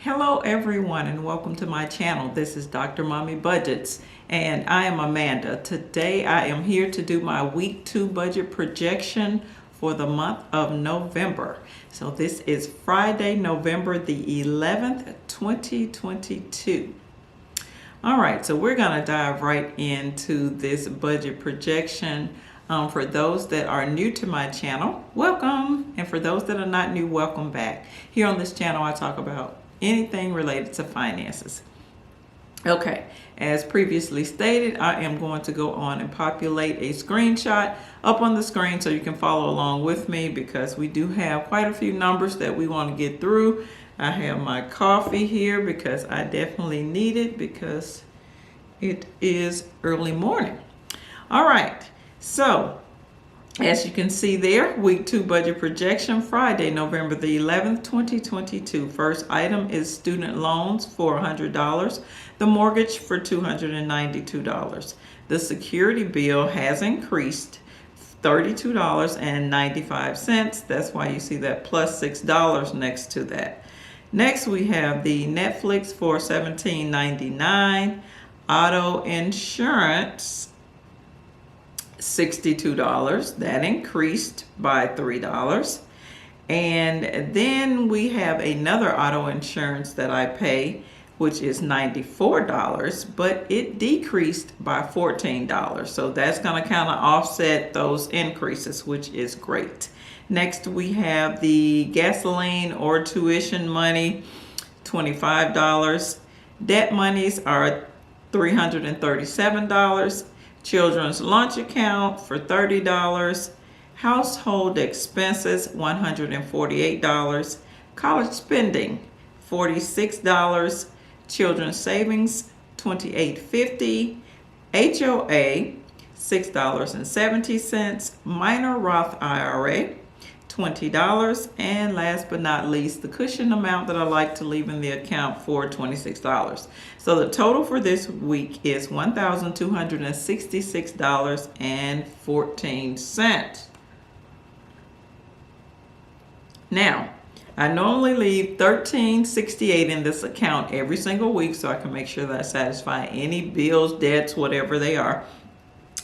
Hello everyone and welcome to my channel. This is Dr. Mommy Budgets and I am Amanda. Today I am here to do my week 2 budget projection for the month of November. So this is Friday, November the 11th, 2022. All right, so we're going to dive right into this budget projection. For those that are new to my channel, welcome. And for those that are not new, welcome back. Here on this channel, I talk about anything related to finances. Okay, as previously stated, I am going to go on and populate a screenshot up on the screen so you can follow along with me, because we do have quite a few numbers that we want to get through. I have my coffee here because I definitely need it because it is early morning. All right, so as you can see there, week 2 budget projection, Friday, November the 11th, 2022. First item is student loans for $100, the mortgage for $292. The security bill has increased $32.95. That's why you see that plus $6 next to that. Next, we have the Netflix for $17.99, auto insurance $62, that increased by $3. And then we have another auto insurance that I pay, which is $94, but it decreased by $14. So that's going to kind of offset those increases, which is great. Next, we have the gasoline or tuition money, $25. Debt monies are $337. Children's lunch account for $30. Household expenses, $148. College spending, $46. Children's savings, $28.50. HOA, $6.70. Minor Roth IRA, $20. And last but not least, the cushion amount that I like to leave in the account for $26. So the total for this week is $1,266.14. Now, I normally leave $13.68 in this account every single week so I can make sure that I satisfy any bills, debts, whatever they are.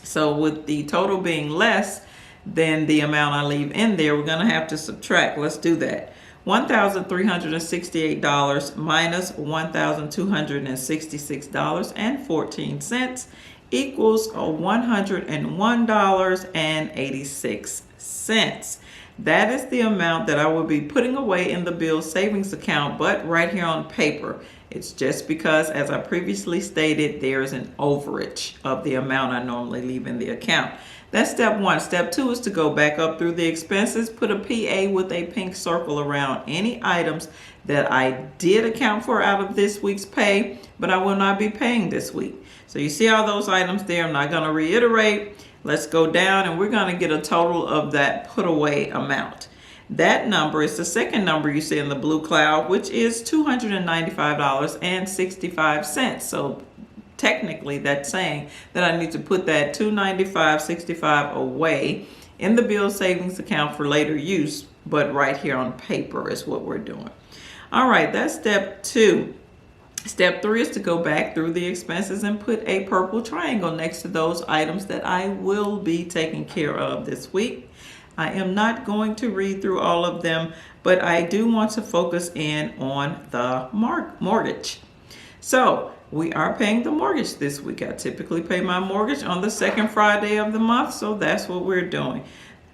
So with the total being less than the amount I leave in there, we're going to have to subtract. Let's do that. $1,368 minus $1,266.14 equals $101.86. That is the amount that I will be putting away in the bill savings account, but right here on paper. It's just because, as I previously stated, there is an overage of the amount I normally leave in the account. That's step 1. Step 2 is to go back up through the expenses, put a PA with a pink circle around any items that I did account for out of this week's pay, but I will not be paying this week. So you see all those items there. I'm not going to reiterate. Let's go down and we're going to get a total of that put away amount. That number is the second number you see in the blue cloud, which is $295.65. So technically that's saying that I need to put that $295.65 away in the bill savings account for later use, but right here on paper is what we're doing. All right, that's step 2. Step 3 is to go back through the expenses and put a purple triangle next to those items that I will be taking care of this week. I am not going to read through all of them, but I do want to focus in on the mortgage. So we are paying the mortgage this week. I typically pay my mortgage on the second Friday of the month, so that's what we're doing.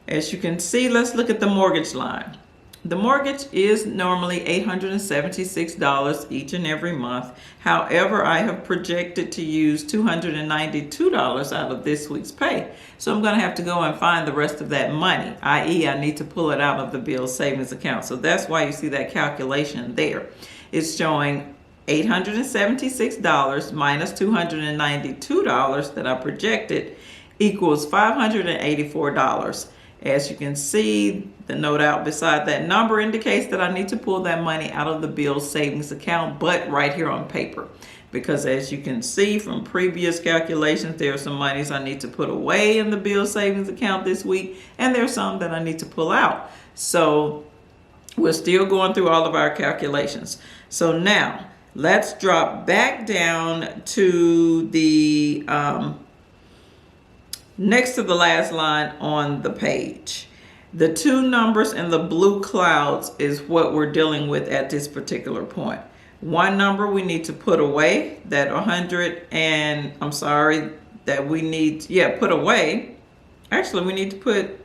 As you can see, let's look at the mortgage line. The mortgage is normally $876 each and every month. However, I have projected to use $292 out of this week's pay. So I'm going to have to go and find the rest of that money, i.e. I need to pull it out of the bill savings account. So that's why you see that calculation there. It's showing $876 minus $292 that I projected equals $584. As you can see, the note out beside that number indicates that I need to pull that money out of the bill savings account, but right here on paper. Because as you can see from previous calculations, there are some monies I need to put away in the bill savings account this week, and there's some that I need to pull out. So We're still going through all of our calculations. So now let's drop back down to the next to the last line on the page. The two numbers in the blue clouds is what we're dealing with at this particular point. One number we need to put away, that 100, and I'm sorry, that we need, put away. Actually, we need to put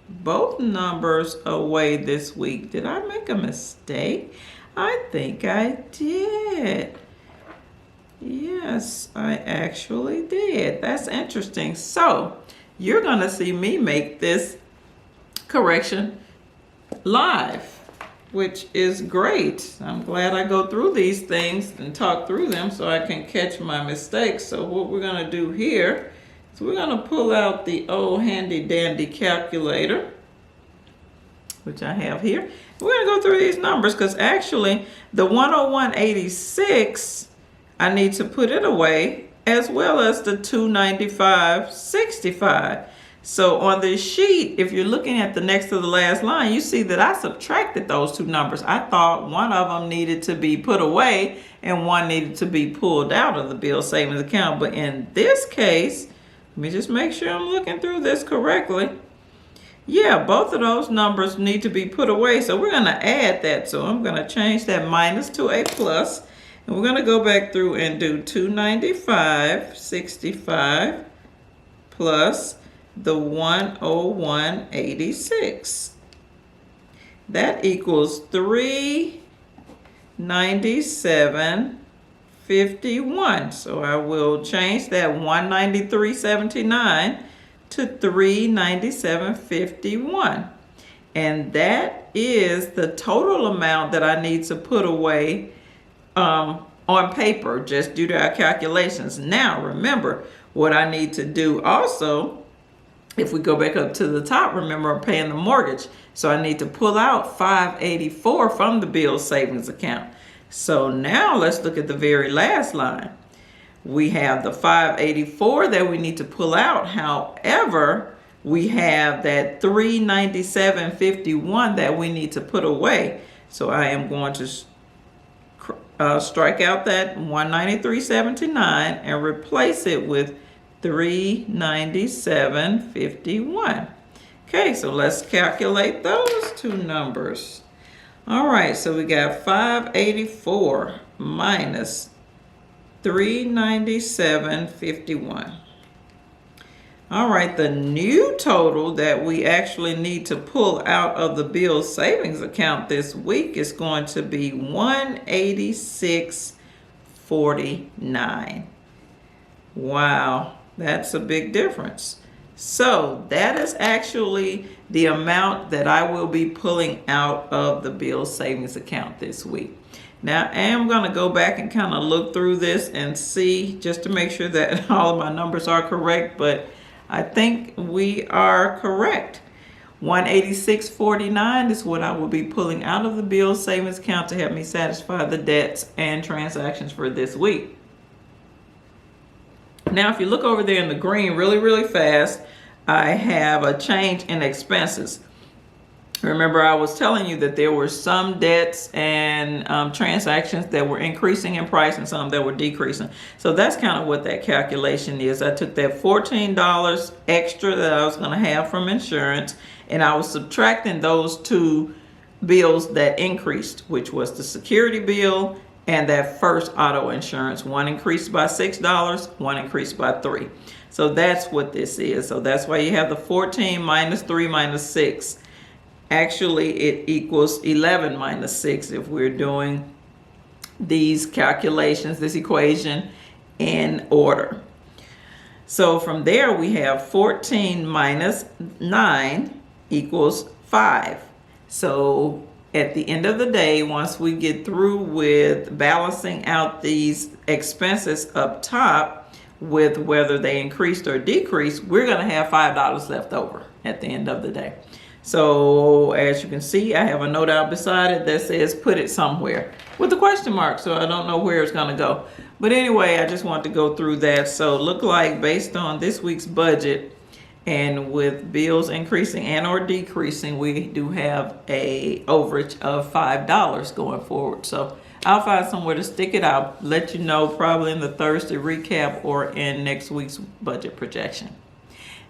both numbers away this week. Did I make a mistake? I think I did. Yes, I actually did. That's interesting. So you're going to see me make this correction live, which is great. I'm glad I go through these things and talk through them so I can catch my mistakes. So what we're going to do here is we're going to pull out the old handy dandy calculator, which I have here. We're going to go through these numbers because actually the 101.86, I need to put it away, as well as the 295.65. So on this sheet, if you're looking at the next to the last line, you see that I subtracted those two numbers. I thought one of them needed to be put away and one needed to be pulled out of the bill savings account. But in this case, let me just make sure I'm looking through this correctly. Yeah, both of those numbers need to be put away. So we're going to add that. So I'm going to change that minus to a plus. And we're going to go back through and do 295.65 plus the 101.86. That equals 397.51. So I will change that 193.79 to 397.51. And that is the total amount that I need to put away on paper, just due to our calculations. Now, remember what I need to do also. If we go back up to the top, remember I'm paying the mortgage. So I need to pull out $584 from the bill savings account. So now let's look at the very last line. We have the $584 that we need to pull out. However, we have that $397.51 that we need to put away. So I am going to strike out that $193.79 and replace it with $397.51. Okay, so let's calculate those two numbers. All right, so we got 584 minus 397.51. All right, the new total that we actually need to pull out of the bill savings account this week is going to be 186.49. Wow, that's a big difference. So that is actually the amount that I will be pulling out of the bill savings account this week. Now, I am going to go back and kind of look through this and see, just to make sure that all of my numbers are correct, but I think we are correct. 186.49 is what I will be pulling out of the bill savings account to help me satisfy the debts and transactions for this week. Now, if you look over there in the green really fast, I have a change in expenses. Remember, I was telling you that there were some debts and transactions that were increasing in price and some that were decreasing. So that's kind of what that calculation is. I took that $14 extra that I was going to have from insurance, and I was subtracting those two bills that increased, which was the security bill and that first auto insurance. One increased by $6, one increased by $3. So that's what this is. So that's why you have the 14 minus 3 minus 6. Actually, it equals 11 minus 6 if we're doing these calculations, this equation in order. So from there, we have 14 minus 9 equals 5. So at the end of the day, once we get through with balancing out these expenses up top with whether they increased or decreased, we're going to have $5 left over at the end of the day. So as you can see, I have a note out beside it that says put it somewhere with a question mark, so I don't know where it's going to go. But anyway, I just want to go through that. So look like based on this week's budget And with bills increasing and or decreasing, we do have a overage of $5 going forward. So I'll find somewhere to stick it out, let you know probably in the Thursday recap or in next week's budget projection.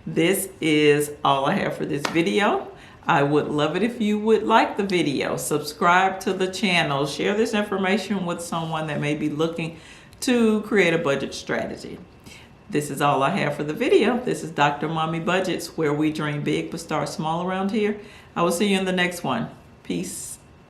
This is all I have for this video. I would love it if you would like the video, subscribe to the channel, share this information with someone that may be looking to create a budget strategy. This is all I have for the video. This is Dr. Mommy Budgets, where we dream big but start small around here. I will see you in the next one. Peace.